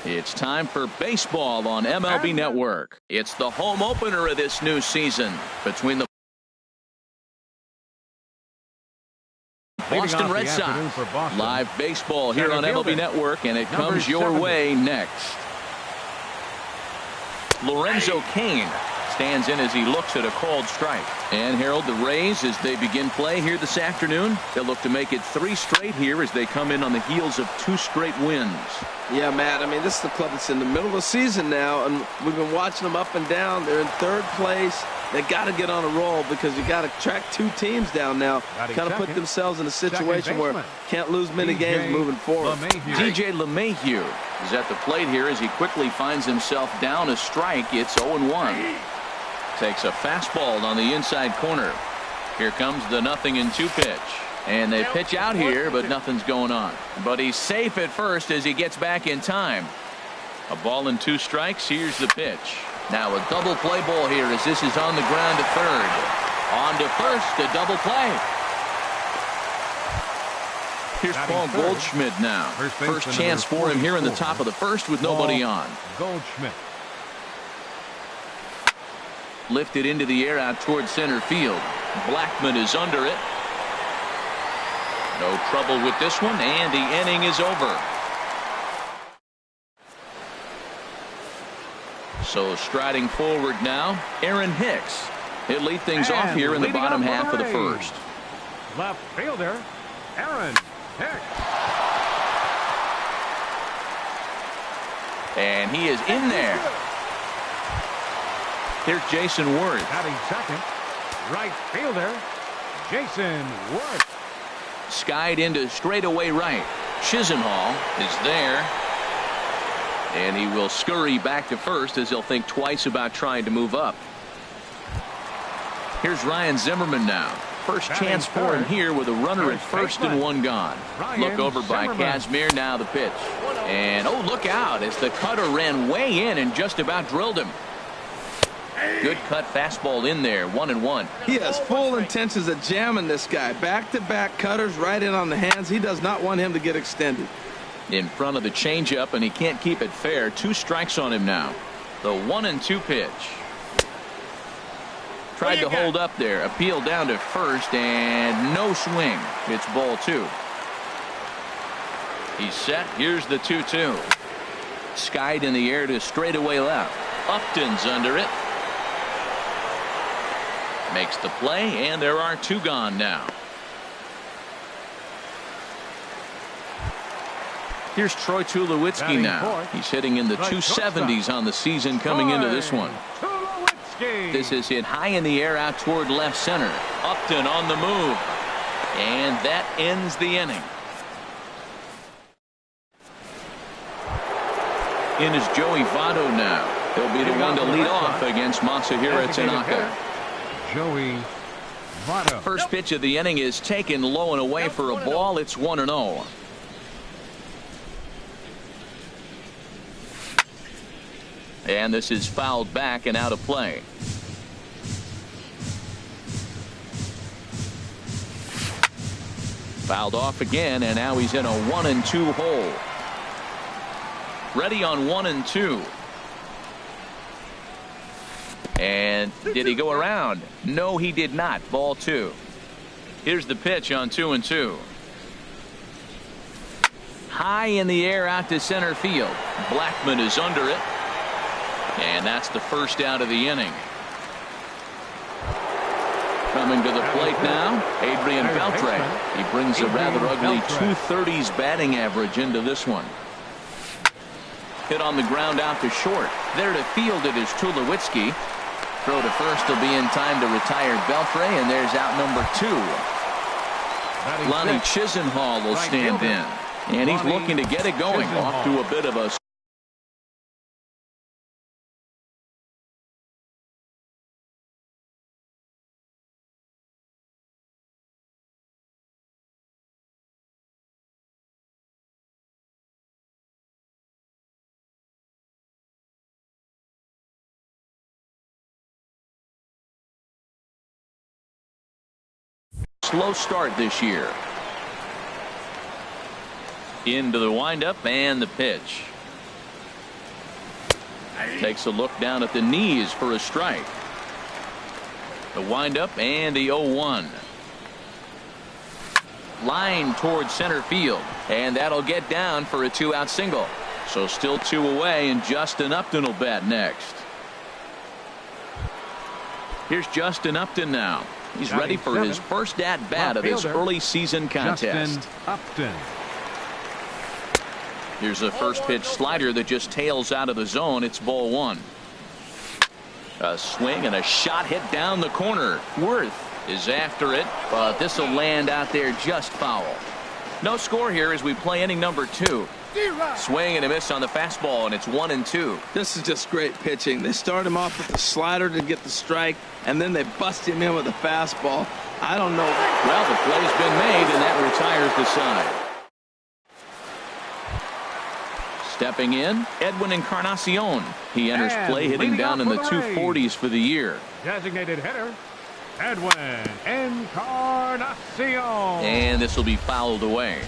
It's time for baseball on MLB Network. It's the home opener of this new season between the Boston Red Sox. Live baseball here on MLB Network, and it comes your way next. Lorenzo Cain stands in as he looks at a called strike. And Harold, the Rays, as they begin play here this afternoon, they'll look to make it 3 straight here as they come in on the heels of 2 straight wins. Yeah, Matt, I mean, this is the club that's in the middle of the season now, and we've been watching them up and down. They're in 3rd place. They got to get on a roll because you got to track 2 teams down now. Kind of put themselves in a situation where can't lose many games moving forward. DJ LeMahieu is at the plate here as he quickly finds himself down a strike. It's 0-1. Takes a fastball on the inside corner. Here comes the 0-2 pitch. And they pitch out here, but nothing's going on. But he's safe at first as he gets back in time. A ball and 2 strikes. Here's the pitch. Now a double play ball here as this is on the ground to third. On to first, a double play. Here's Paul Goldschmidt now. First chance for him here in the top of the first with nobody on. Goldschmidt. Lifted into the air out toward center field. Blackman is under it. No trouble with this one, and the inning is over. So striding forward now, Aaron Hicks. He'll lead things off here in the bottom half of the first. Left fielder, Aaron Hicks. And he is in there. Here's Jason Worth. Batting second, right fielder, Jason Worth. Skied into straightaway right. Chisenhall is there. And he will scurry back to first as he'll think twice about trying to move up. Here's Ryan Zimmerman now. First chance for him here with a runner at first and 1 gone. Look over by Casimir. Now the pitch. And oh, look out as the cutter ran way in and just about drilled him. Good cut fastball in there. 1-1. He has full intentions of jamming this guy. Back-to-back cutters right in on the hands. He does not want him to get extended. In front of the changeup, and he can't keep it fair. 2 strikes on him now. The 1-2 pitch. Tried to hold up there. Appeal down to first, and no swing. It's ball 2. He's set. Here's the 2-2. Skied in the air to straightaway left. Upton's under it. Makes the play, and there are 2 gone now. Here's Troy Tulowitzki now. He's hitting in the 270s on the season coming into this one. This is hit high in the air out toward left center. Upton on the move. And that ends the inning. In is Joey Votto now. He'll be the one to lead off against Masahiro Tanaka. Joey Votto. First pitch of the inning is taken low and away for a ball. It's 1-0. And this is fouled back and out of play. Fouled off again, and now he's in a 1-2 hole. Ready on 1-2. And did he go around? No, he did not. Ball 2. Here's the pitch on 2-2. High in the air out to center field. Blackman is under it. And that's the first out of the inning. Coming to the plate now, Adrian Beltre. He brings a rather ugly 230s batting average into this one. Hit on the ground out to short. There to field it is Tulowitzki. Throw to first will be in time to retire Beltre, and there's out number 2. Lonnie Chisenhall will stand in. And he's looking to get it going. Off to a bit of a slow start this year. Into the windup and the pitch. Takes a look down at the knees for a strike. The windup and the 0-1. Line towards center field, and that'll get down for a 2-out single. So still 2 away, and Justin Upton will bat next. Here's Justin Upton now. He's ready for his first at-bat of this early season contest. Justin Upton. Here's a first pitch slider that just tails out of the zone. It's ball 1. A swing and a shot hit down the corner. Worth is after it, but this will land out there just foul. No score here as we play inning number 2. Swing and a miss on the fastball, and it's 1-2. This is just great pitching. They start him off with the slider to get the strike, and then they bust him in with the fastball. I don't know. Well, the play's been made, and that retires the side. Stepping in, Edwin Encarnacion. He enters play hitting down in the 240s for the year. Designated hitter, Edwin Encarnacion. And this will be fouled away.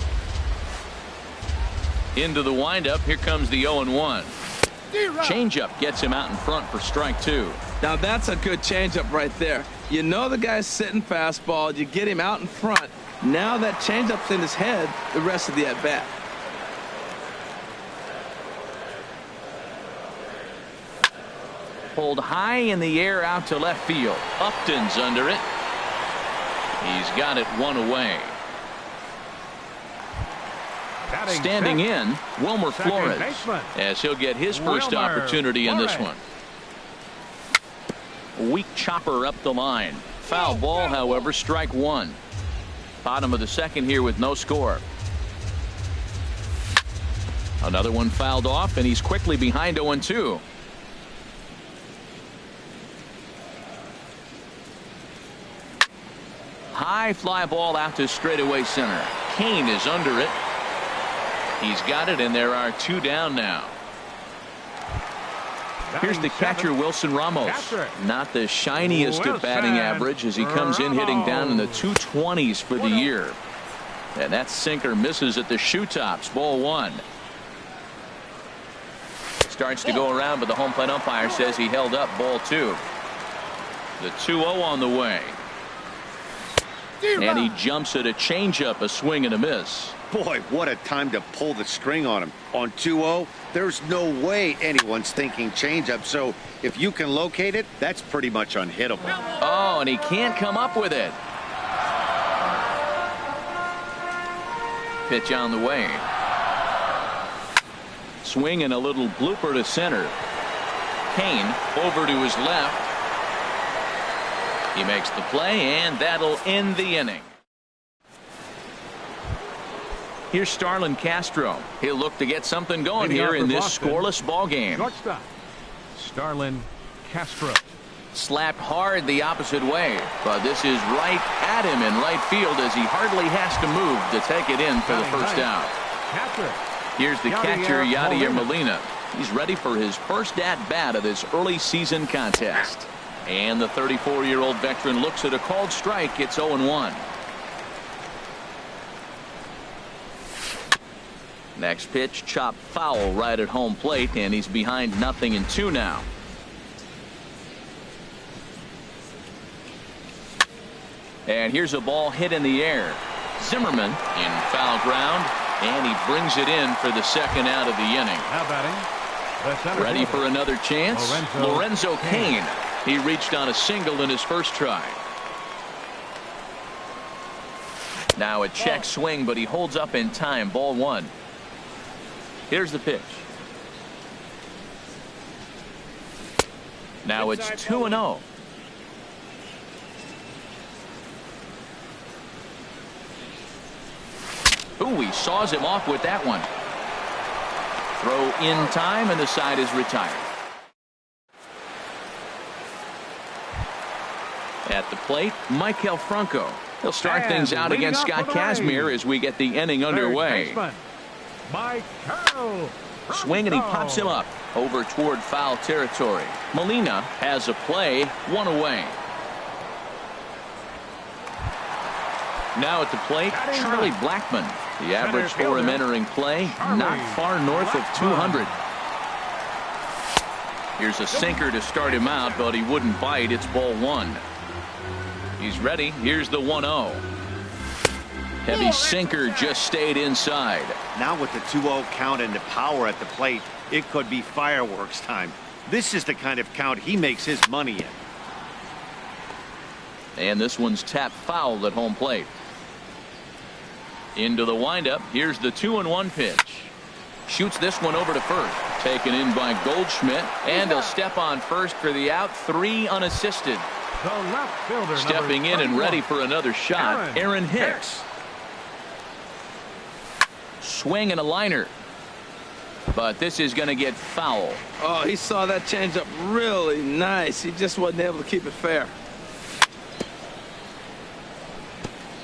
Into the windup. Here comes the 0-1. Changeup gets him out in front for strike 2. Now that's a good changeup right there. You know the guy's sitting fastball. You get him out in front. Now that changeup's in his head the rest of the at-bat. Pulled high in the air out to left field. Upton's under it. He's got it 1 away. Standing in, Wilmer Flores, as he'll get his first opportunity in this one. Weak chopper up the line. Foul ball, however, strike 1. Bottom of the second here with no score. Another one fouled off, and he's quickly behind 0-2. High fly ball out to straightaway center. Kane is under it. He's got it, and there are 2 down now. Here's the catcher, Wilson Ramos. Not the shiniest of batting average as he comes in hitting down in the 220s for the year. And that sinker misses at the shoe tops. Ball 1. Starts to go around, but the home plate umpire says he held up. Ball 2. The 2-0 on the way. And he jumps at a changeup, a swing and a miss. Boy, what a time to pull the string on him. On 2-0, there's no way anyone's thinking changeup. So if you can locate it, that's pretty much unhittable. Oh, and he can't come up with it. Pitch on the way. Swing and a little blooper to center. Kane over to his left. He makes the play, and that'll end the inning. Here's Starlin Castro. He'll look to get something going here in this scoreless ball game. Shortstop, Starlin Castro. Slapped hard the opposite way, but this is right at him in right field as he hardly has to move to take it in for the first out. Here's the catcher, Yadier Molina. He's ready for his first at-bat of this early season contest. And the 34-year-old veteran looks at a called strike. It's 0-1. Next pitch, chopped foul right at home plate, and he's behind 0-2 now. And here's a ball hit in the air. Zimmerman in foul ground, and he brings it in for the second out of the inning. Now batting, ready for another chance, Lorenzo Cain. He reached on a single in his first try. Now a check swing, but he holds up in time. Ball 1. Here's the pitch. Now it's 2-0. Ooh, he saws him off with that one. Throw in time, and the side is retired. At the plate, Michael Franco. He'll start things out against Scott Kazmir as we get the inning underway. Swing, and he pops him up over toward foul territory. Molina has a play, 1 away. Now at the plate, Charlie Blackmon. The average for him entering play, not far north of 200. Here's a sinker to start him out, but he wouldn't bite. It's ball one. He's ready. Here's the 1-0. Heavy sinker just stayed inside. Now with the 2-0 count and the power at the plate, it could be fireworks time. This is the kind of count he makes his money in. And this one's tapped foul at home plate. Into the windup. Here's the 2-1 pitch. Shoots this one over to first. Taken in by Goldschmidt. And he'll step on first for the out. 3 unassisted. The left fielder, Stepping in and ready for another shot, Aaron Hicks. Swing and a liner. But this is going to get foul. Oh, he saw that changeup really nice. He just wasn't able to keep it fair.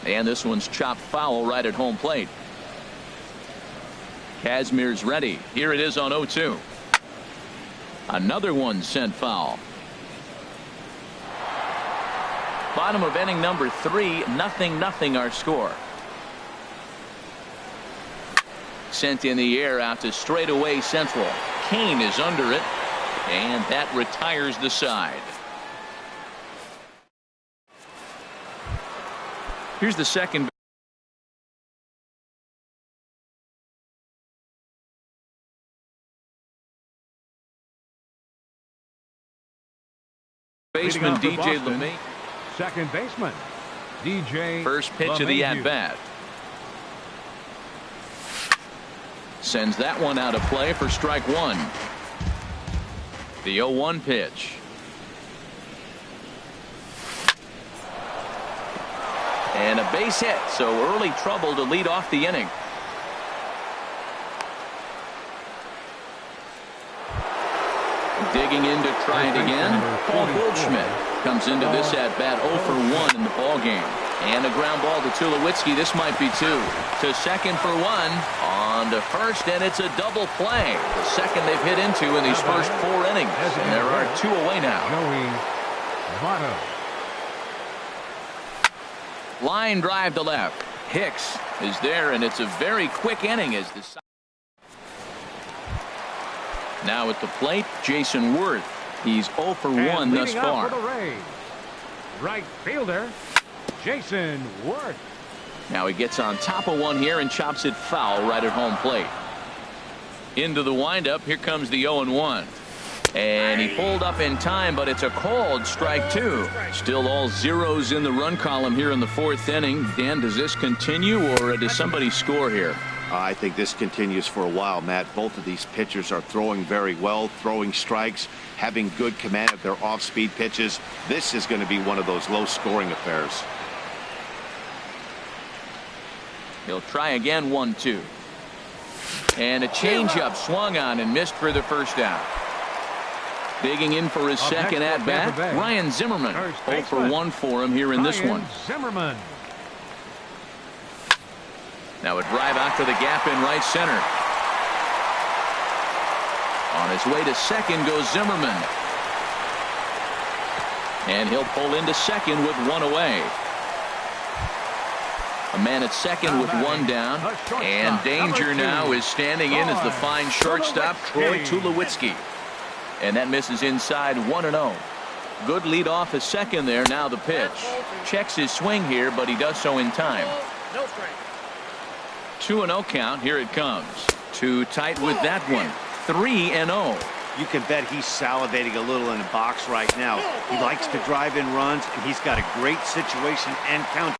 And this one's chopped foul right at home plate. Kazmir's ready. Here it is on 0-2. Another one sent foul. Bottom of inning number 3, 0-0 our score. Sent in the air out to straightaway central. Kane is under it, and that retires the side. Here's the second baseman DJ LeMay. Second baseman DJ. First pitch of the at-bat. Sends that one out of play for strike one. The 0-1 pitch. And a base hit, so early trouble to lead off the inning. Digging in to try it again. Paul Goldschmidt comes into this at bat 0 for 1 in the ball game. And a ground ball to Tulowitzki. This might be 2. To second for 1. On to first, and it's a double play. The second they've hit into in these first 4 innings. And there are 2 away now. Line drive to left. Hicks is there, and it's a very quick inning as the. Now at the plate, Jason Worth. He's 0 for 1 thus far. Right fielder, Jason Worth. Now he gets on top of one here and chops it foul right at home plate. Into the windup. Here comes the 0-1. And he pulled up in time, but it's a called strike 2. Still all zeros in the run column here in the 4th inning. Dan, does this continue, or does somebody score here? I think this continues for a while, Matt. Both of these pitchers are throwing very well, throwing strikes, having good command of their off-speed pitches. This is going to be one of those low-scoring affairs. He'll try again, 1-2. And a changeup swung on and missed for the first out. Digging in for his second at-bat, Ryan Zimmerman. 0 for 1 for him here in this one. Zimmerman. Now a drive out to the gap in right center. On his way to second goes Zimmerman. And he'll pull into second with 1 away. A man at second with 1 down. And danger now is standing in as the fine shortstop, Troy Tulowitzki. And that misses inside 1-0. Good lead off at second there. Now the pitch. Checks his swing here, but he does so in time. 2-0 count. Here it comes. Too tight with that one. 3-0. You can bet he's salivating a little in the box right now. He likes to drive in runs, and he's got a great situation and count.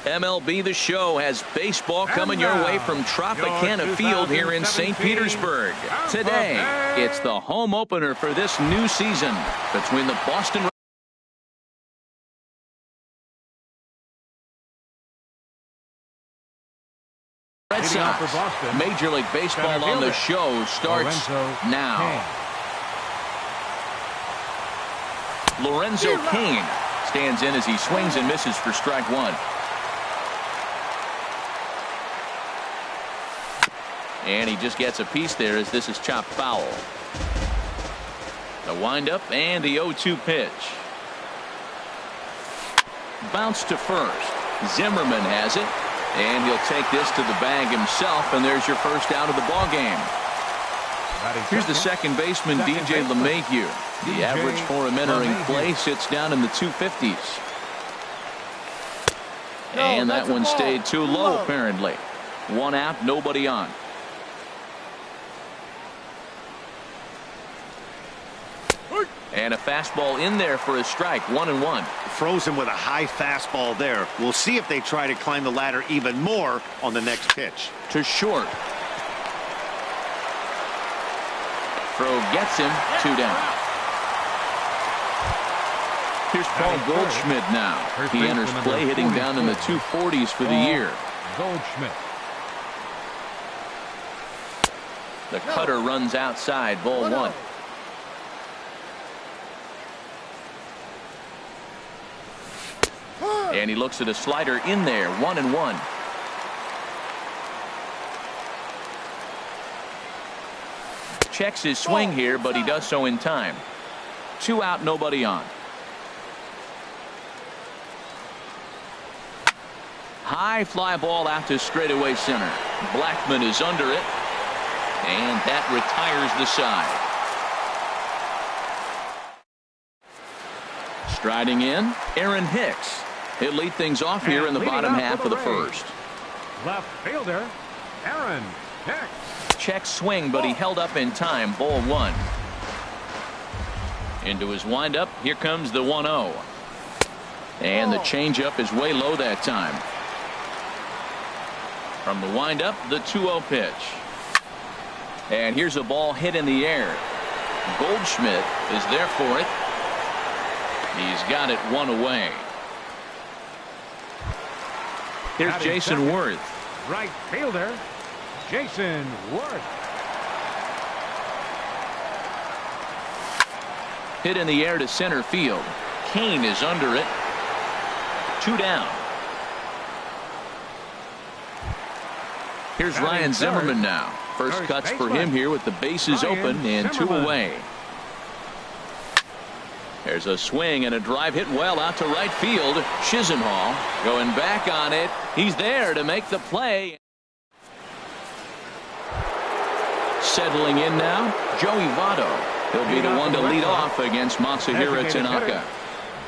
MLB The Show has baseball coming your way from Tropicana Field here in St. Petersburg. Today, it's the home opener for this new season between the Boston Red Sox. Major League Baseball on the show starts now. Lorenzo Cain stands in as he swings and misses for strike one. And he just gets a piece there as this is chopped foul. The windup and the 0-2 pitch. Bounce to first. Zimmerman has it. And he'll take this to the bag himself, and there's your first out of the ball game. Here's the second baseman, DJ LeMahieu. The average for him entering play sits down in the 250s. And that one stayed too low, apparently. One out, nobody on. And a fastball in there for a strike, 1-1. Frozen with a high fastball there. We'll see if they try to climb the ladder even more on the next pitch. To short. Throw gets him, 2 down. Here's Paul Goldschmidt now. He enters play hitting down in the 240s for the year. Goldschmidt. The cutter runs outside, ball 1. And he looks at a slider in there, 1-1. Checks his swing here, but he does so in time. 2 out, nobody on. High fly ball out to straightaway center. Blackman is under it, and that retires the side. Striding in, Aaron Hicks. He'll lead things off here in the bottom half of the first. Left fielder, Aaron Hicks. Check swing, but he held up in time. Ball 1. Into his windup. Here comes the 1-0. And the changeup is way low that time. From the windup, the 2-0 pitch. And here's a ball hit in the air. Goldschmidt is there for it. He's got it 1 away. Here's Jason Worth. Right fielder, Jason Worth. Hit in the air to center field. Cain is under it. 2 down. Here's Ryan Zimmerman now. First cuts for him here with the bases open and 2 away. There's a swing and a drive hit well out to right field. Chisenhall going back on it. He's there to make the play. Settling in now, Joey Votto. He'll be the one to lead off against Masahiro Tanaka.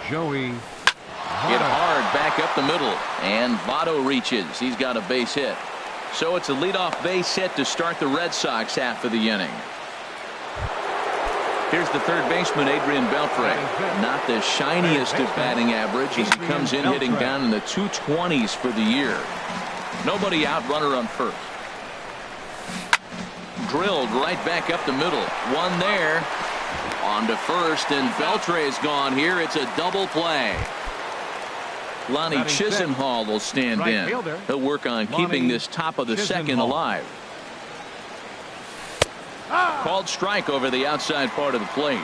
Joey Hit hard back up the middle, and Votto reaches. He's got a base hit. So it's a leadoff base hit to start the Red Sox half of the inning. Here's the third baseman, Adrian Beltre. Not the shiniest of batting average as he comes in hitting down in the 220s for the year. Nobody out, runner on first. Drilled right back up the middle. One there. On to first, and Beltre is gone here. It's a double play. Lonnie Chisenhall will stand in. He'll work on keeping this top of the second alive. Called strike over the outside part of the plate.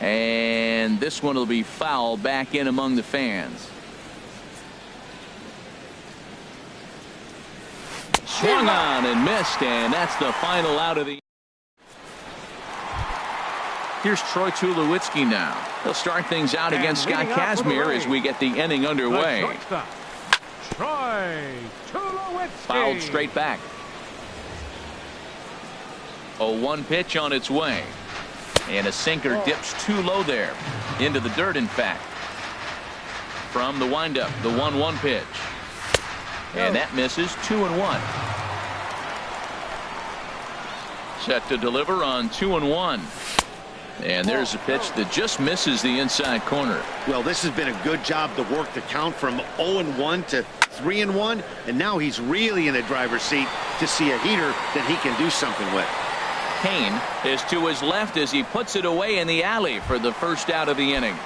And this one will be foul back in among the fans. Swung on and missed, and that's the final out of the. Here's Troy Tulowitzki now. He'll start things out against Scott Kazmir as we get the inning underway. Troy Tulowitzki. Fouled straight back. 0-1 pitch on its way. And a sinker dips too low there. Into the dirt, in fact. From the windup, the 1-1 pitch. And that misses. 2-1. Set to deliver on 2-1. And there's a pitch that just misses the inside corner. Well, this has been a good job to work the count from 0-1 to 3-1, and now he's really in the driver's seat to see a heater that he can do something with. Kane is to his left as he puts it away in the alley for the first out of the inning.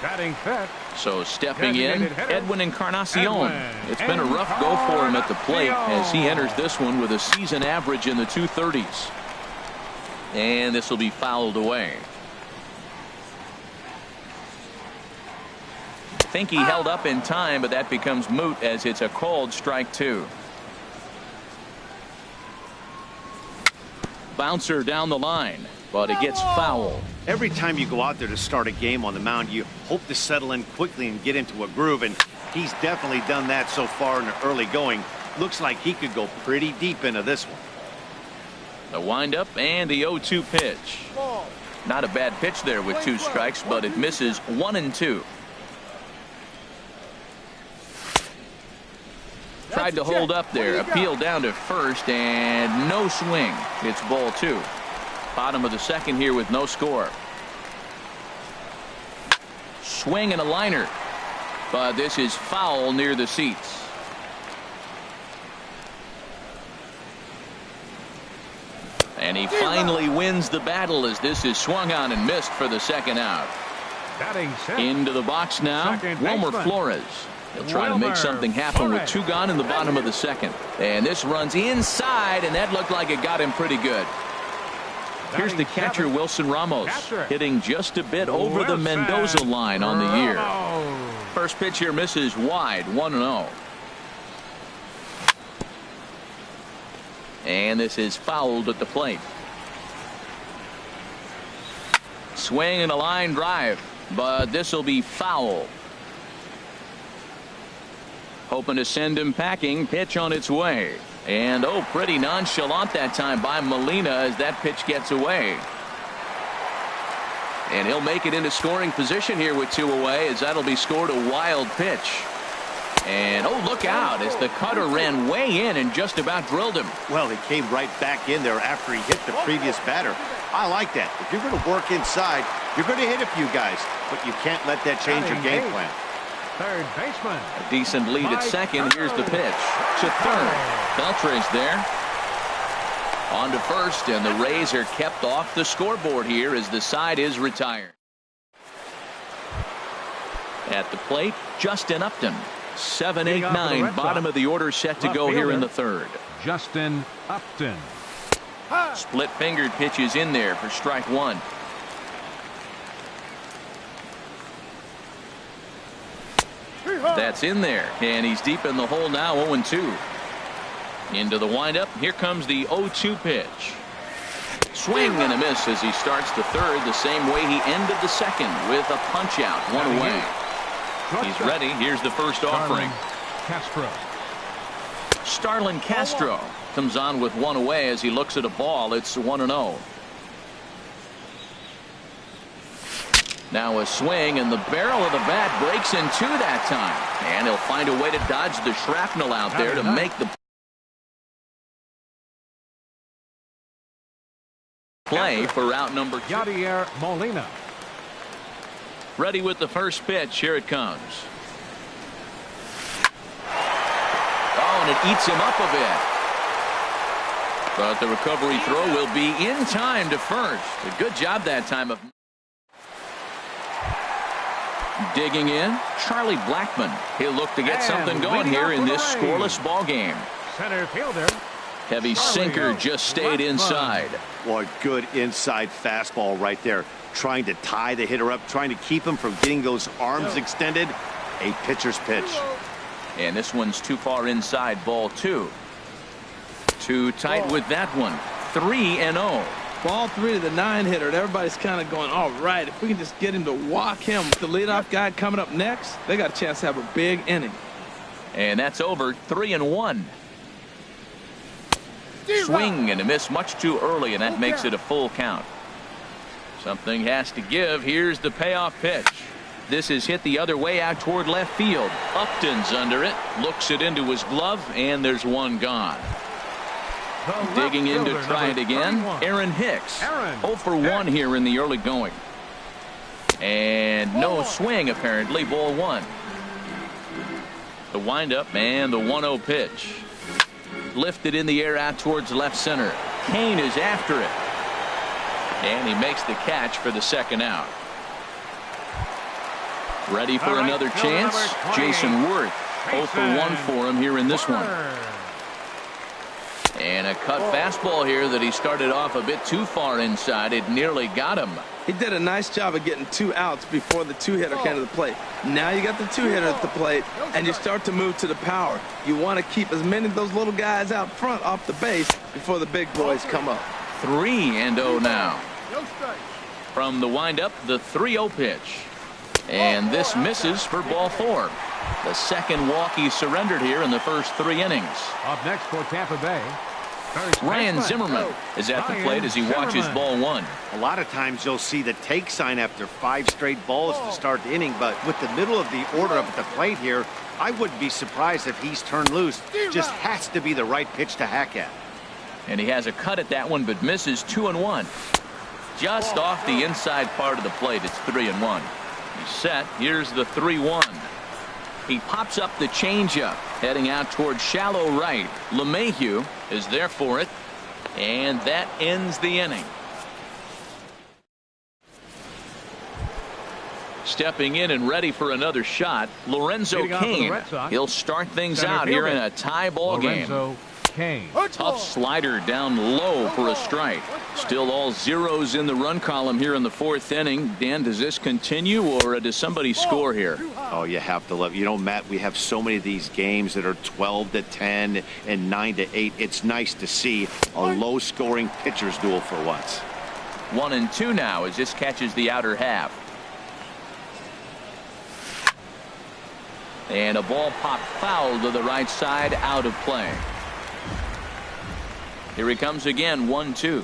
Batting fifth. So stepping in, Edwin Encarnacion. It's been a rough go for him at the plate as he enters this one with a season average in the 230s. And this will be fouled away. I think he held up in time, but that becomes moot as it's a called strike two. Bouncer down the line, but it gets foul. Every time you go out there to start a game on the mound, you hope to settle in quickly and get into a groove, and he's definitely done that so far in the early going. Looks like he could go pretty deep into this one. The windup and the 0-2 pitch. Not a bad pitch there with 2 strikes, but it misses 1-2. Tried to hold up there, appeal down to first, and no swing. It's ball 2. Bottom of the second here with no score. Swing and a liner, but this is foul near the seats. And he finally wins the battle as this is swung on and missed for the second out. Batting sixth. Into the box now, Wilmer Flores. He'll try to make something happen with 2 gone in the bottom of the second. And this runs inside, and that looked like it got him pretty good. Here's the catcher, Wilson Ramos, hitting just a bit over the Mendoza line on the year. First pitch here misses wide, 1-0. And this is fouled at the plate. Swing and a line drive, but this will be foul. Hoping to send him packing. Pitch on its way. And oh, pretty nonchalant that time by Molina as that pitch gets away. And he'll make it into scoring position here with 2 away as that'll be scored a wild pitch. And oh, look out as the cutter ran way in and just about drilled him. Well, he came right back in there after he hit the previous batter. I like that. If you're going to work inside, you're going to hit a few guys, but you can't let that change your game plan. Third baseman. A decent lead at second. Here's the pitch to third. Beltre's there. On to first, and the Rays are kept off the scoreboard here as the side is retired. At the plate, Justin Upton. 7, 8, 9. Bottom of the order set to go here in the third. Justin Upton. Split-fingered pitches in there for strike 1. That's in there, and he's deep in the hole now, 0-2. Into the windup. Here comes the 0-2 pitch. Swing and a miss as he starts the third the same way he ended the second with a punch out, 1 away. He's ready. Here's the first offering. Starlin Castro comes on with 1 away as he looks at a ball. It's 1-0. Now a swing, and the barrel of the bat breaks in 2 that time. And he'll find a way to dodge the shrapnel out there to make the play for out number 2. Yadier Molina. Ready with the first pitch. Here it comes. Oh, and it eats him up a bit. But the recovery throw will be in time to first. A good job that time of digging in. Charlie Blackmon. He'll look to get something going here in this scoreless ball game. Center fielder. Heavy sinker just stayed inside. Boy, good inside fastball right there. Trying to tie the hitter up, trying to keep him from getting those arms extended. A pitcher's pitch. And this one's too far inside, ball 2. Too tight with that one. 3-0. Ball 3 to the 9-hitter. Everybody's kind of going, all right, if we can just get him to walk him with the leadoff guy coming up next, they got a chance to have a big inning. And that's over. 3-1. Swing and a miss much too early, and that makes it a full count. Something has to give. Here's the payoff pitch. This is hit the other way out toward left field. Upton's under it. Looks it into his glove, and there's 1 gone. Digging in to try it again, Aaron Hicks. 0 for 1 here in the early going. And no swing, apparently. Ball 1. The windup and the 1-0 pitch. Lifted in the air out towards left center. Kane is after it. And he makes the catch for the second out. Ready for another chance. Jason Worth. 0 for 1 for him here in this one. And a cut fastball here that he started off a bit too far inside. It nearly got him. He did a nice job of getting 2 outs before the 2-hitter came to the plate. Now you got the 2-hitter at the plate, and you start to move to the power. You want to keep as many of those little guys out front off the base before the big boys come up. 3-0 now. From the windup, the 3-0 pitch. And this misses for ball 4. The second walk he surrendered here in the first 3 innings. Up next for Tampa Bay, Ryan Zimmerman is at the plate as he watches ball 1. A lot of times you'll see the take sign after 5 straight balls to start the inning, but with the middle of the order up at the plate here, I wouldn't be surprised if he's turned loose. Just has to be the right pitch to hack at. And he has a cut at that one, but misses 2-1. Just off the inside part of the plate. It's 3-1. He's set. Here's the 3-1. He pops up the changeup, heading out towards shallow right. LeMahieu is there for it, and that ends the inning. Stepping in and ready for another shot, Lorenzo Cain. He'll start things out here in a tie ball game. Tough slider down low for a strike. Still all zeros in the run column here in the 4th inning. Dan, does this continue, or does somebody score here? Oh, you have to love. You know, Matt, we have so many of these games that are 12-10 and 9-8. It's nice to see a low-scoring pitcher's duel for once. 1-2 now as this catches the outer half. And a ball popped foul to the right side, out of play. Here he comes again, 1-2.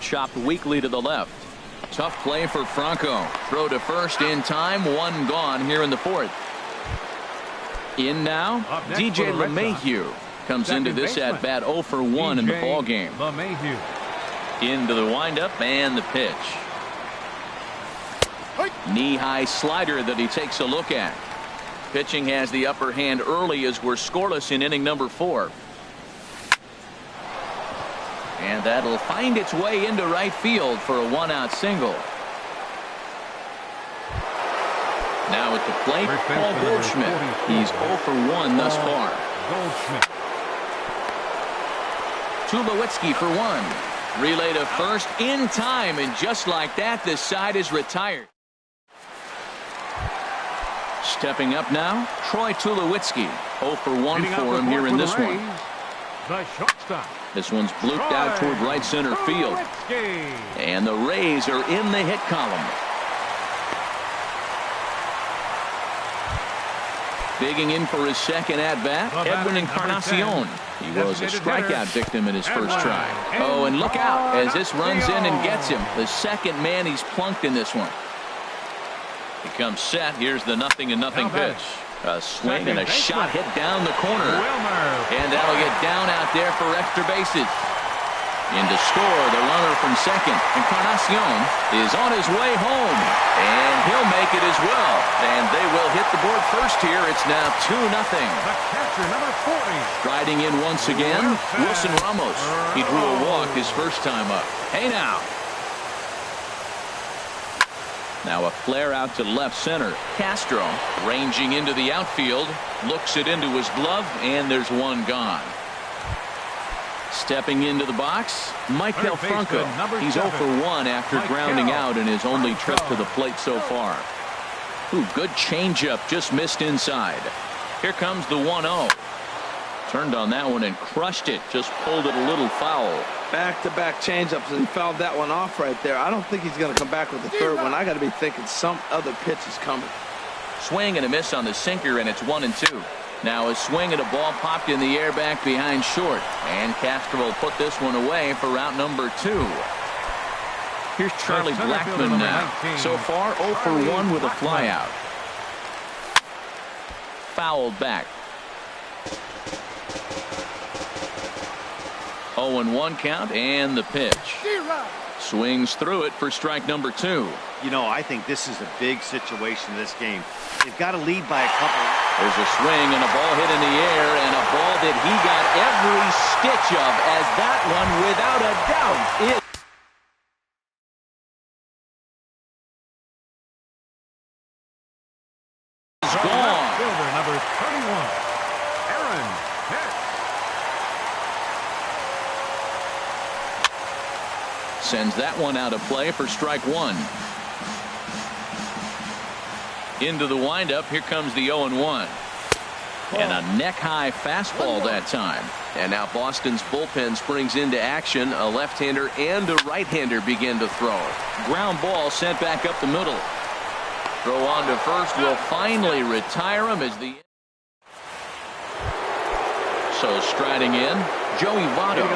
Chopped weakly to the left. Tough play for Franco. Throw to first in time. 1 gone here in the 4th. In now, DJ LeMahieu comes into this at bat 0 for 1 in the ball game. Into the windup and the pitch. Knee-high slider that he takes a look at. Pitching has the upper hand early as we're scoreless in inning number 4. And that'll find its way into right field for a 1-out single. Now at the plate, Paul Goldschmidt. He's 0 for 1 thus far. Tulowitzki for 1. Relay to first in time, and just like that, this side is retired. Stepping up now, Troy Tulowitzki. 0 for 1 for him here in this one. The shortstop. This one's blooped out toward right center field. And the Rays are in the hit column. Digging in for his second at-bat, Edwin Encarnacion. He was a strikeout victim in his first try. Oh, and look out as this runs in and gets him. The second man he's plunked in this one. He comes set. Here's the 0-0 pitch. A swing and a shot hit down the corner. And that'll get down out there for extra bases. In to score the runner from second. Encarnacion is on his way home. And he'll make it as well. And they will hit the board first here. It's now 2-0. The catcher, number 40. Striding in once again, Wilson Ramos. He drew a walk his first time up. Hey now. Now a flare out to left center. Castro ranging into the outfield. Looks it into his glove, and there's 1 gone. Stepping into the box, Maikel Franco. He's 0 for 1 after grounding out in his only trip to the plate so far. Ooh, good changeup, just missed inside. Here comes the 1-0. Turned on that one and crushed it. Just pulled it a little foul. Back-to-back changeups, and he fouled that one off right there. I don't think he's going to come back with the third one. I got to be thinking some other pitch is coming. Swing and a miss on the sinker, and it's 1-2. Now a swing and a ball popped in the air back behind short. And Castro will put this one away for route number 2. Here's Charlie Blackmon now. So far 0 for 1 with a flyout. Fouled back. 0-1 count, and the pitch. Swings through it for strike number 2. You know, I think this is a big situation in this game. They've got to lead by a couple. There's a swing and a ball hit in the air, and a ball that he got every stitch of, as that one, without a doubt, is gone. Fielder number 31, Aaron Hicks. Sends that one out of play for strike 1. Into the windup. Here comes the 0-1. And a neck-high fastball that time. And now Boston's bullpen springs into action. A left-hander and a right-hander begin to throw. Ground ball sent back up the middle. Throw on to first will finally retire him as the. So striding in, Joey Votto.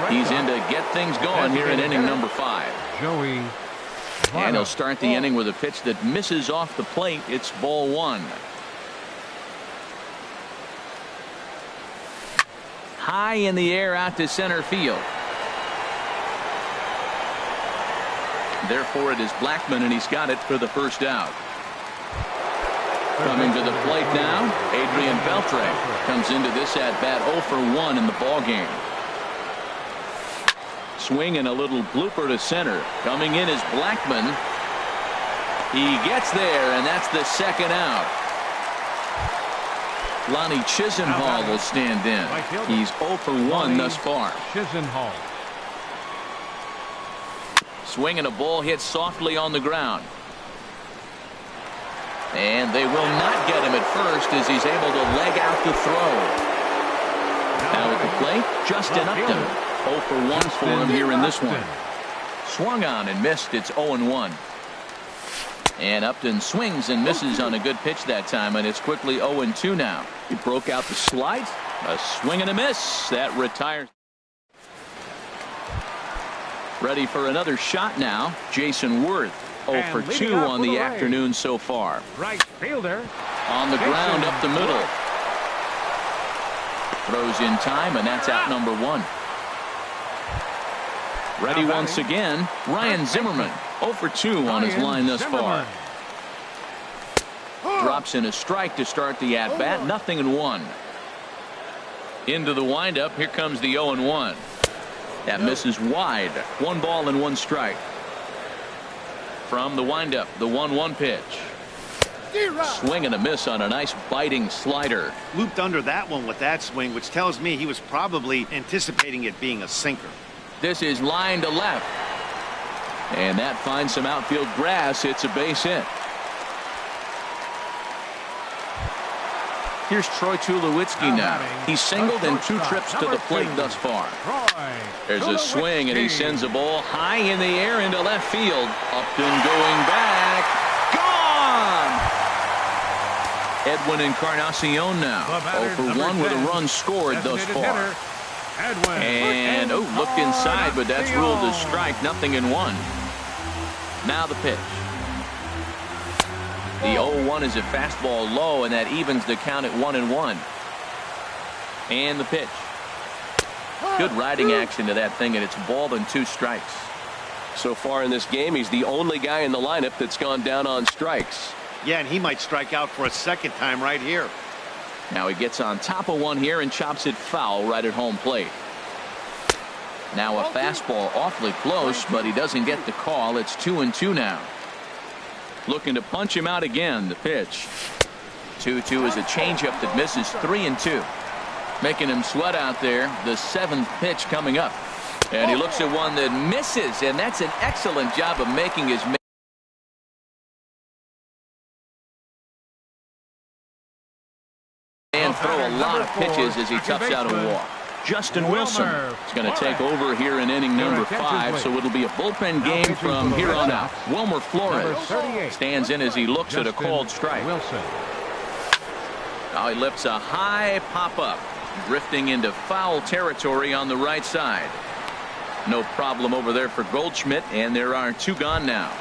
He's in to get things going here in inning number 5. Joey Votto. And he'll start the inning with a pitch that misses off the plate. It's ball 1. High in the air out to center field. Therefore, it is Blackmon, and he's got it for the first out. Coming to the plate now, Adrian Beltre comes into this at-bat 0 for 1 in the ballgame. Swing and a little blooper to center. Coming in is Blackmon. He gets there, and that's the second out. Lonnie Chisenhall will stand in. He's 0 for 1 thus far. Chisenhall. Swing and a ball hit softly on the ground. And they will not get him at first as he's able to leg out the throw. Now at the plate, Justin Upton. 0 for 1 for him here in this one. Swung on and missed. It's 0-1. And Upton swings and misses on a good pitch that time, and it's quickly 0-2 now. He broke out the slides. A swing and a miss. That retires. Ready for another shot now. Jason Worth. 0 for 2 on the afternoon so far. Right fielder. On the ground up the middle. Throws in time, and that's out number 1. Ready once again, Ryan Zimmerman. 0 for 2 on his line thus far. Drops in a strike to start the at-bat. 0-1. Into the windup. Here comes the 0-1. That misses wide. 1 ball and 1 strike. From the windup, the 1-1 pitch. Swing and a miss on a nice biting slider. Looped under that one with that swing, which tells me he was probably anticipating it being a sinker. This is line to left. And that finds some outfield grass. It's a base hit. Here's Troy Tulowitzki now. He's singled in 2 trips to the plate thus far. There's a swing, and he sends a ball high in the air into left field. Upton going back. Gone! Edwin Encarnacion now. 0 for 1 with a run scored thus far. And, looked inside, but that's ruled a strike. 0-1. Now the pitch. The 0-1 is a fastball low, and that evens the count at 1-1. And the pitch. Good riding action to that thing, and it's ball and 2 strikes. So far in this game, he's the only guy in the lineup that's gone down on strikes. Yeah, and he might strike out for a second time right here. Now he gets on top of one here and chops it foul right at home plate. Now a fastball awfully close, but he doesn't get the call. It's 2-2 now. Looking to punch him out again. The pitch. 2-2 is a changeup that misses. 3-2. Making him sweat out there. The 7th pitch coming up. And he looks at one that misses, and that's an excellent job of making his and throw a lot of pitches as he toughs out a walk. Justin Wilson is going to take over here in inning number 5, so it'll be a bullpen game from here on out. Wilmer Flores stands in as he looks at a called strike. Now he lifts a high pop-up, drifting into foul territory on the right side. No problem over there for Goldschmidt, and there are 2 gone now.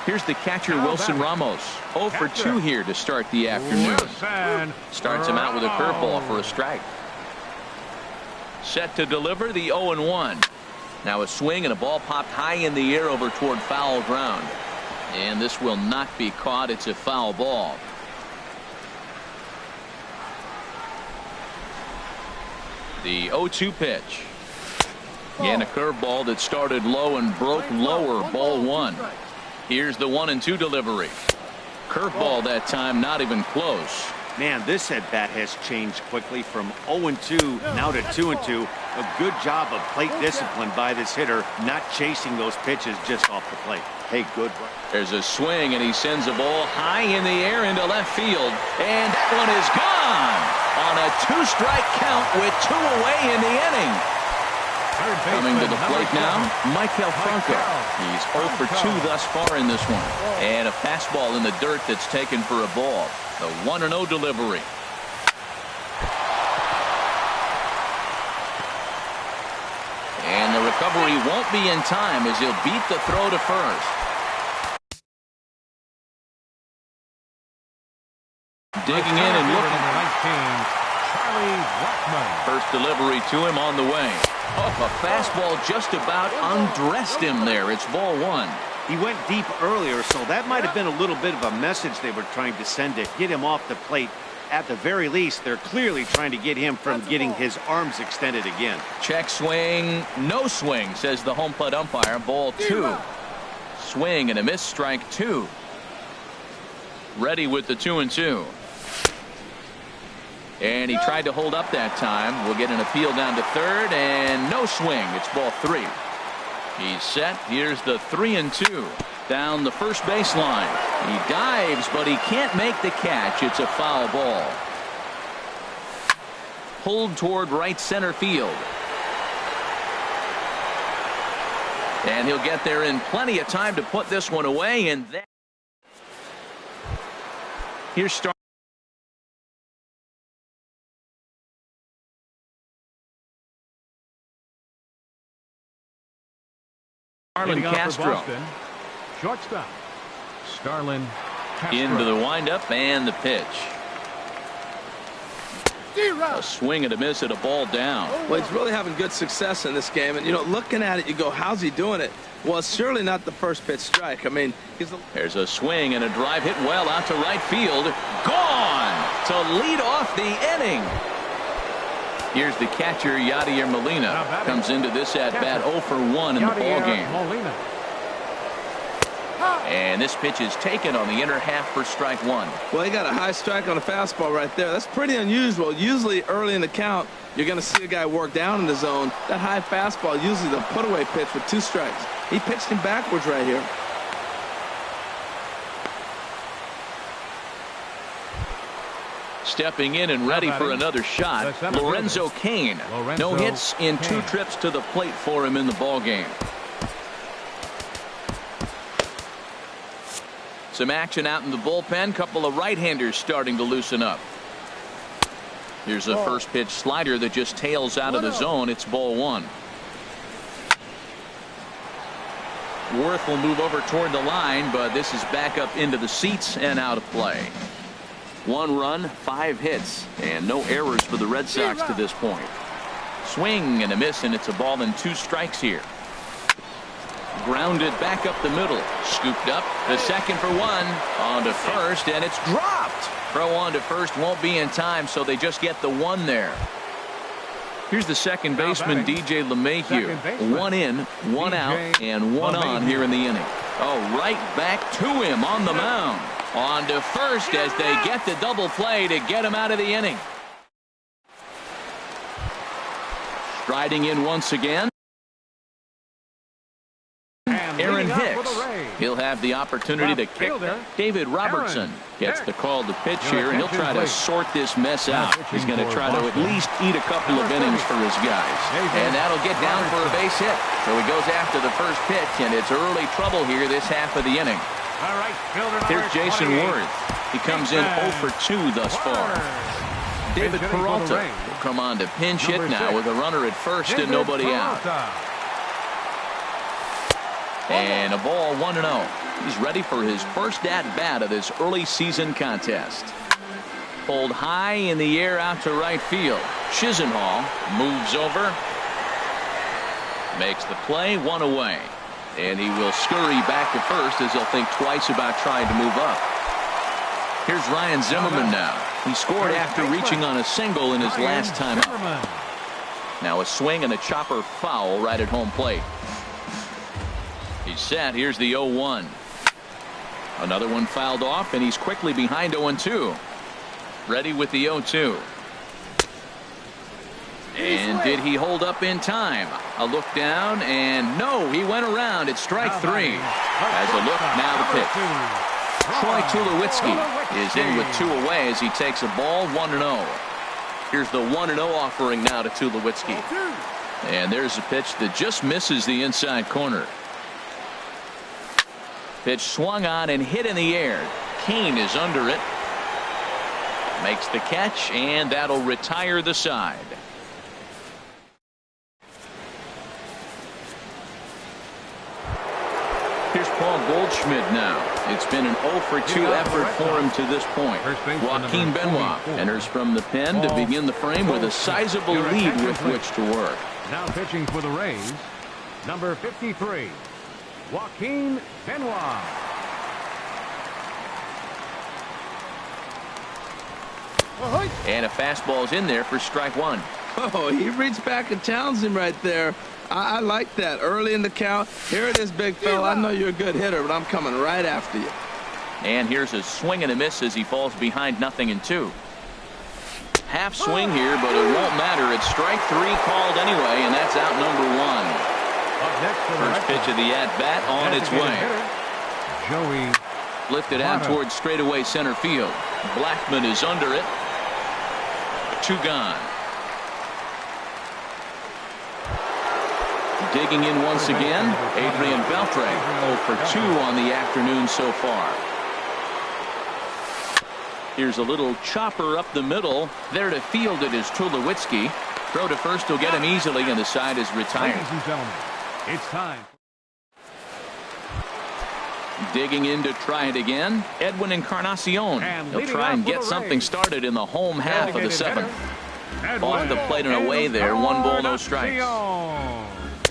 Here's the catcher, Wilson Ramos. 0 for 2 here to start the afternoon. Starts him out with a curveball for a strike. Set to deliver the 0-1. Now a swing and a ball popped high in the air over toward foul ground. And this will not be caught. It's a foul ball. The 0-2 pitch. And a curveball that started low and broke lower. Ball 1. Here's the 1-2 delivery. Curveball that time, not even close. Man, this at bat has changed quickly from 0-2 now to 2-2. A good job of plate discipline by this hitter, not chasing those pitches just off the plate. Hey, good. There's a swing, and he sends a ball high in the air into left field. And that one is gone on a 2-strike count with 2 away in the inning. Coming to the plate now, Michael Franco. He's 0 for 2 thus far in this one. And a fastball in the dirt that's taken for a ball. The 1-0 delivery. And the recovery won't be in time as he'll beat the throw to first. Digging in and looking. First delivery to him on the way. Oh, a fastball just about undressed him there. It's ball 1. He went deep earlier, so that might have been a little bit of a message they were trying to send to get him off the plate. At the very least, they're clearly trying to get him from getting his arms extended again. Check swing, no swing, says the home plate umpire. Ball 2. Swing and a miss, strike 2. Ready with the 2-2. And he tried to hold up that time. We'll get an appeal down to third, and no swing. It's ball 3. He's set. Here's the 3-2. Down the first baseline. He dives, but he can't make the catch. It's a foul ball. Pulled toward right center field. And he'll get there in plenty of time to put this one away. And then here's Starlin Castro. Shortstop, Starlin Castro. Into the windup and the pitch. A swing and a miss at a ball down. Well, he's really having good success in this game. And, you know, looking at it, you go, how's he doing it? Well, it's surely not the first pitch strike. I mean, there's a swing and a drive hit well out to right field. Gone to lead off the inning. Here's the catcher, Yadier Molina. Comes into this at-bat 0 for 1 in the ballgame. And this pitch is taken on the inner half for strike 1. Well, he got a high strike on a fastball right there. That's pretty unusual. Usually early in the count, you're going to see a guy work down in the zone. That high fastball, usually the put-away pitch with 2 strikes. He pitched him backwards right here. Stepping in and ready for another shot, Lorenzo Cain. No hits in 2 trips to the plate for him in the ballgame. Some action out in the bullpen. Couple of right-handers starting to loosen up. Here's a first pitch slider that just tails out of the zone. It's ball 1. Worth will move over toward the line, but this is back up into the seats and out of play. 1 run, 5 hits, and no errors for the Red Sox to this point. Swing and a miss, and it's a ball and 2 strikes here. Grounded back up the middle. Scooped up the second for 1. On to first, and it's dropped. Throw on to first won't be in time, so they just get the 1 there. Here's the second baseman, DJ LeMahieu. 1 in, 1 out, and 1 on here in the inning. Oh, right back to him on the mound. On to first as they get the double play to get him out of the inning. Striding in once again, Aaron Hicks. He'll have the opportunity to kick. David Robertson gets the call to pitch here, and he'll try to sort this mess out. He's going to try to at least eat a couple of innings for his guys. And that'll get down for a base hit. So he goes after the first pitch, and it's early trouble here this half of the inning. Here's Jason Worth. He comes in 0 for 2 thus far. David Peralta will come on to pinch hit now with a runner at first and nobody out. And a ball 1-0. He's ready for his first at-bat of this early season contest. pulled high in the air out to right field. Chisenhall moves over, makes the play, one away, and he will scurry back to first as he'll think twice about trying to move up. Here's Ryan Zimmerman now. He scored after reaching on a single in his last time up. Now a swing and a chopper foul right at home plate. He's set. Here's the 0-1. Another one fouled off, and he's quickly behind 0-2. Ready with the 0-2. And did he hold up in time? A look down, and no, he went around. It's strike three. As a look, now the pitch. Troy Tulowitzki is in with 2 away as he takes a ball 1-0. Here's the 1-0 offering now to Tulowitzki. And there's a pitch that just misses the inside corner. Pitch swung on and hit in the air. Kane is under it. Makes the catch, and that'll retire the side. Here's Paul Goldschmidt now. It's been an 0-for-2 effort for him to this point. Joaquin Benoit enters from the pen to begin the frame with a sizable lead with which to work. Now pitching for the Rays, number 53, Joaquin Benoit. And a fastball's in there for strike one. Oh, he reached back and challenged him right there. I like that. Early in the count. Here it is, big fella. I know you're a good hitter, but I'm coming right after you. And here's a swing and a miss as he falls behind 0-2. Half swing here, but it won't matter. It's strike three called anyway, and that's out number one. First pitch of the at-bat on its way. Joey. Lifted out towards straightaway center field. Blackman is under it. 2 gone. Digging in once again, Adrian Beltre, 0-for-2 on the afternoon so far. Here's a little chopper up the middle. There to field it is Tulowitzki. Throw to first will get him easily, and the side is retired. Ladies and gentlemen, it's time. Digging in to try it again, Edwin Encarnacion. He'll try and get something started in the home half of the 7th. Off the plate and away there, 1 ball, no strikes.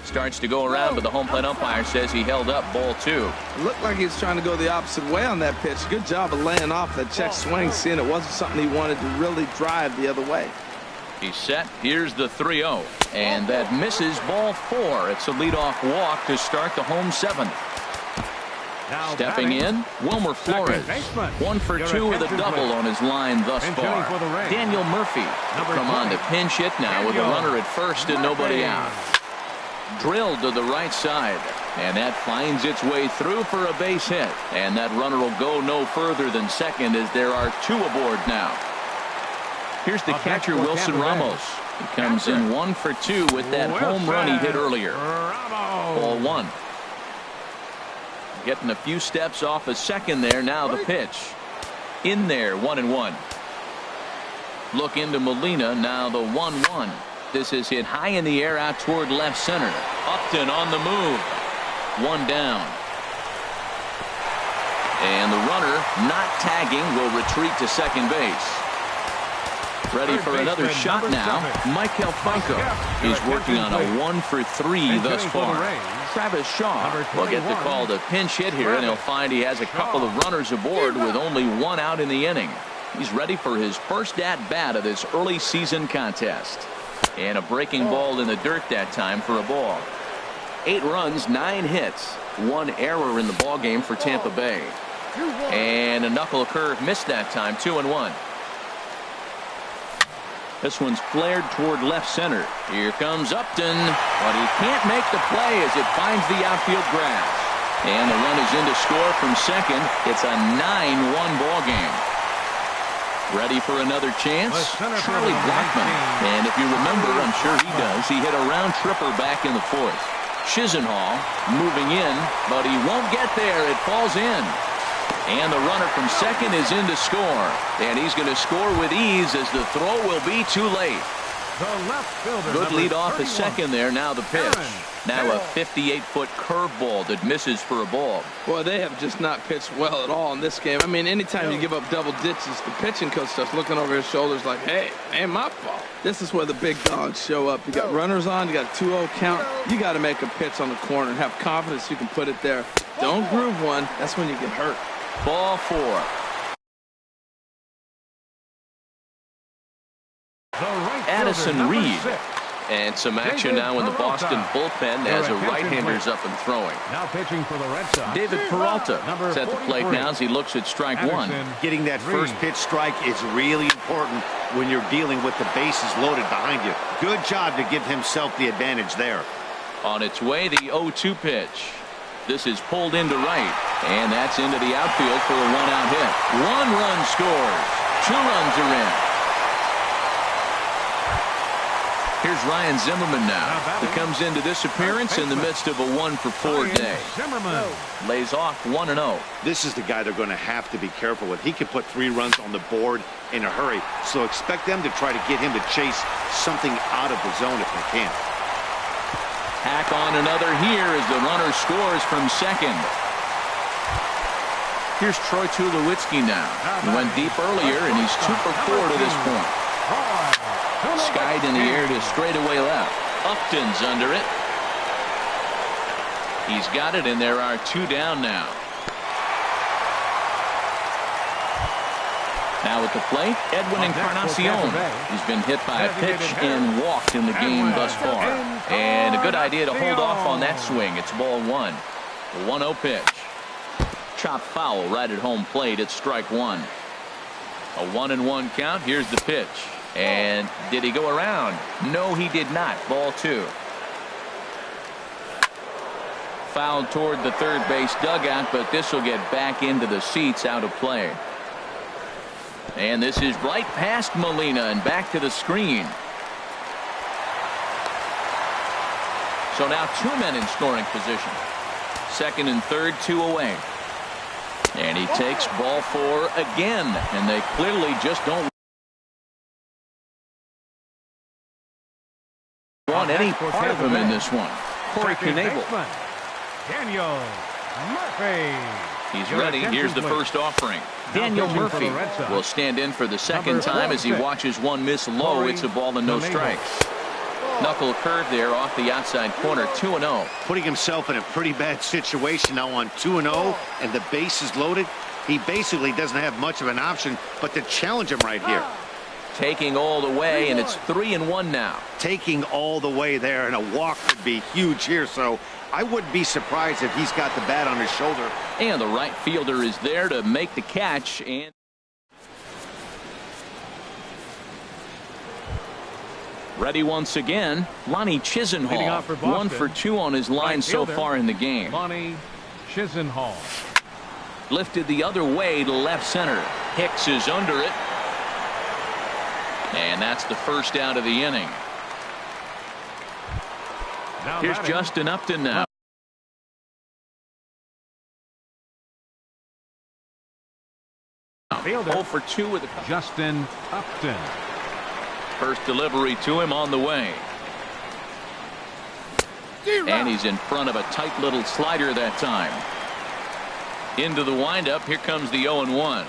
Starts to go around, but the home plate umpire says he held up ball 2. It looked like he was trying to go the opposite way on that pitch. Good job of laying off that check swing, seeing it wasn't something he wanted to really drive the other way. He's set. Here's the 3-0. And that misses ball 4. It's a leadoff walk to start the home 7th. Stepping in, Wilmer Flores. 1-for-2 with a double on his line thus far. Daniel Murphy come on to pinch hit now with a runner at first and nobody out. Drilled to the right side, and that finds its way through for a base hit, and that runner will go no further than second as there are 2 aboard now. Here's the catcher, Wilson Ramos. He comes in 1-for-2 with that home run he hit earlier. Ball 1. Getting a few steps off a second there. Now the pitch in there, 1-1. Look into Molina. Now the 1-1. This is hit high in the air out toward left center. Upton on the move. 1 down. And the runner, not tagging, will retreat to second base. Ready for another shot now. Michael Franco is working on a 1-for-3 thus far. Travis Shaw will get the call to pinch hit here, and he'll find he has a couple of runners aboard with only 1 out in the inning. He's ready for his first at-bat of this early season contest. And a breaking ball in the dirt that time for a ball. 8 runs, 9 hits, 1 error in the ball game for Tampa Bay. And a knuckle curve missed that time, 2-1. This one's flared toward left center. Here comes Upton, but he can't make the play as it finds the outfield grass. And the run is in to score from second. It's a 9-1 ball game. Ready for another chance? Charlie Blackmon. And if you remember, I'm sure he does, he hit a round tripper back in the 4th. Chisenhall moving in, but he won't get there. It falls in. And the runner from second is in to score. And he's going to score with ease as the throw will be too late. The left fielder, Good number lead off 31. a second there. Now the pitch. Now a Aaron. 58-foot curveball that misses for a ball. Boy, they have just not pitched well at all in this game. I mean, anytime you give up double digits, the pitching coach starts looking over his shoulders like, hey, ain't my fault. This is where the big dogs show up. You got runners on, you got a 2-0 count. You got to make a pitch on the corner and have confidence you can put it there. Don't groove one. That's when you get hurt. Ball 4. Addison Reed. And some action now in the Boston bullpen as a right-hander's up and throwing. Now pitching for the Red Sox. David Peralta is at the plate now as he looks at strike one. Getting that first pitch strike is really important when you're dealing with the bases loaded behind you. Good job to give himself the advantage there. On its way, the 0-2 pitch. This is pulled into right, and that's into the outfield for a one-out hit. 1 run scores. 2 runs are in. Here's Ryan Zimmerman now. He comes into this appearance in the midst of a 1-for-4 day. Zimmerman Lays off 1-0. This is the guy they're going to have to be careful with. He can put 3 runs on the board in a hurry, so expect them to try to get him to chase something out of the zone if they can. Tack on another here as the runner scores from second. Here's Troy Tulowitzki now. He went deep earlier, and he's 2 for 4 to this point. Skied in the air to straightaway left. Upton's under it. He's got it, and there are 2 down now. Now at the plate, Edwin Encarnacion. He's been hit by a pitch and walked in the game thus far. And a good idea to hold off on that swing. It's ball 1. The 1-0 pitch. Chopped foul right at home plate. It's strike 1. A 1-1 count. Here's the pitch. And did he go around? No, he did not. Ball 2. Fouled toward the third base dugout, but this will get back into the seats, out of play. And this is right past Molina and back to the screen. So now 2 men in scoring position. Second and third, 2 away. And he takes ball 4 again, and they clearly just don't want any part of him in this one. Corey Knebel. Daniel Murphy. He's ready. Here's the first offering. Daniel Murphy will stand in for the second time as he watches one miss low. It's a ball and no strikes. Knuckle curve there off the outside corner. 2-0. Putting himself in a pretty bad situation now on 2-0, and the base is loaded. He basically doesn't have much of an option but to challenge him right here. Taking all the way, and it's 3-1 now. Taking all the way there, and a walk would be huge here, so I wouldn't be surprised if he's got the bat on his shoulder. And the right fielder is there to make the catch. And ready once again, Lonnie Chisenhall. 1 for 2 on his line so far in the game. Lonnie Chisenhall. Lifted the other way to left center. Hicks is under it. And that's the first out of the inning. Here's Justin Upton now. Fielder 0 for 2 with a Justin Upton. first delivery to him on the way. And he's in front of a tight little slider that time. Into the windup. Here comes the 0-1.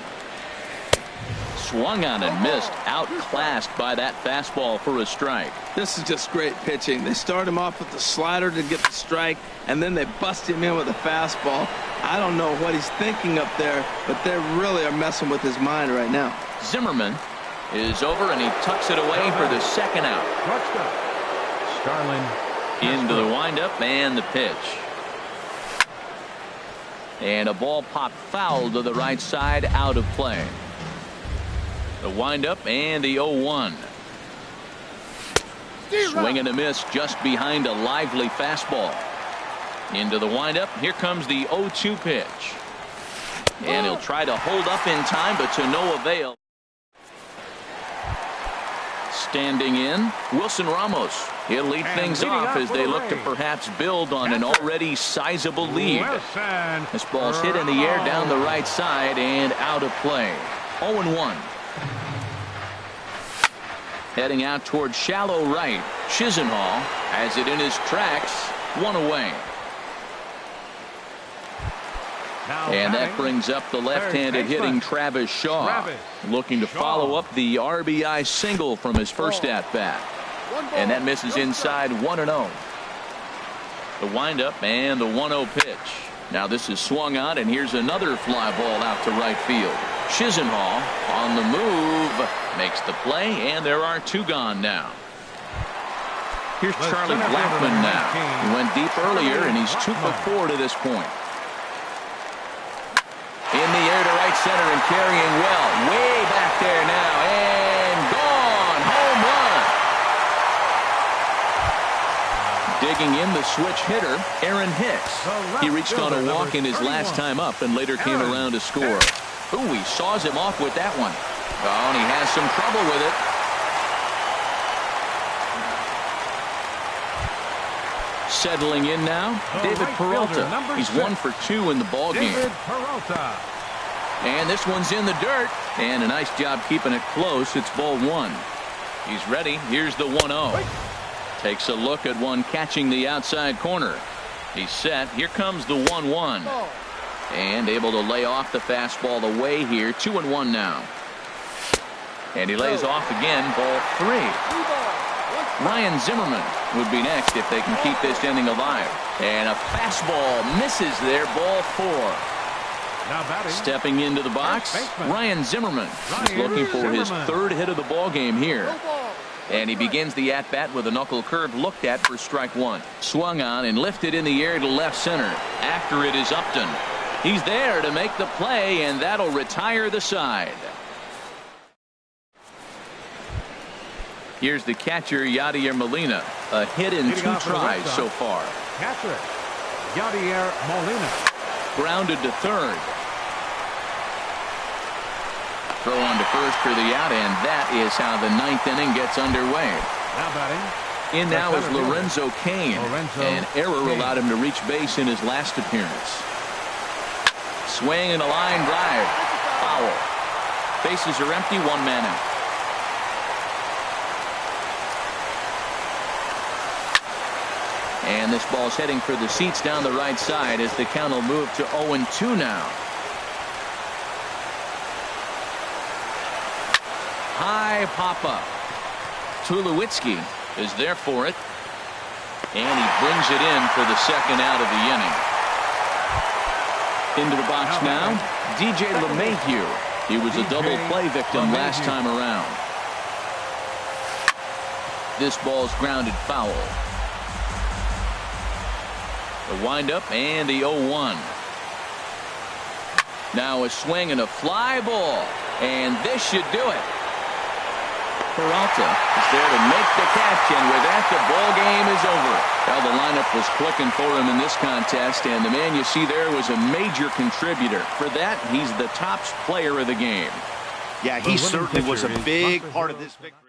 Swung on and missed. Outclassed by that fastball for a strike. This is just great pitching. They start him off with the slider to get the strike, and then they bust him in with a fastball. I don't know what he's thinking up there, but they really are messing with his mind right now. Zimmerman is over, and he tucks it away for the second out. Starlin Into the windup and the pitch. And a ball popped foul to the right side, out of play. The windup and the 0-1. Swing and a miss just behind a lively fastball. Into the windup. Here comes the 0-2 pitch. And he'll try to hold up in time, but to no avail. Standing in, Wilson Ramos. He'll lead things off as they look to perhaps build on an already sizable lead. This ball's hit in the air down the right side and out of play. 0-1. Heading out towards shallow right. Chisenhall has it in his tracks. One away. And that brings up the left-handed hitting Travis Shaw. Looking to follow up the RBI single from his first at-bat. And that misses inside 1-0. The windup and the 1-0 pitch. Now this is swung on, and here's another fly ball out to right field. Chisenhall on the move makes the play, and there are 2 gone now. Here's Charlie Blackmon now. He went deep earlier, and he's 2 for 4 to this point. In the air to right center and carrying well. Way back there now, and gone. Home run. Digging in the switch hitter, Aaron Hicks. He reached on a walk in his last time up and later came around to score. Ooh, he saws him off with that one. Oh, and he has some trouble with it. Settling in now, David Peralta. He's 1 for 2 in the ball game. And this one's in the dirt. And a nice job keeping it close. It's ball 1. He's ready. Here's the 1-0. Takes a look at one catching the outside corner. He's set. Here comes the 1-1. And able to lay off the fastball away here. 2-1 now. And he lays off again. Ball 3. Ryan Zimmerman would be next if they can keep this inning alive. And a fastball misses there. Ball 4. Stepping into the box, Ryan Zimmerman. He's looking for his 3rd hit of the ball game here. And he begins the at-bat with a knuckle curve looked at for strike 1. Swung on and lifted in the air to left center. After it is Upton. He's there to make the play, and that'll retire the side. Here's the catcher, Yadier Molina. A hit in 2 tries so far. Catcher, Yadier Molina. Grounded to third. Throw on to first for the out, and that is how the 9th inning gets underway. Now batting. In now is Lorenzo Cain. An error allowed him to reach base in his last appearance. Swing and a line drive. Foul. Bases are empty. 1 man out. And this ball's heading for the seats down the right side as the count will move to 0-2 now. High pop-up. Tulowitzki is there for it. And he brings it in for the 2nd out of the inning. Into the box now, DJ LeMahieu. He was a double play victim last time around. This ball's grounded foul. The windup and the 0-1. Now a swing and a fly ball. And this should do it. Peralta is there to make the catch, and with that, the ball game is over. Well, the lineup was clicking for him in this contest, and the man you see there was a major contributor. For that, he's the top player of the game. Yeah, he certainly was a big part of this victory.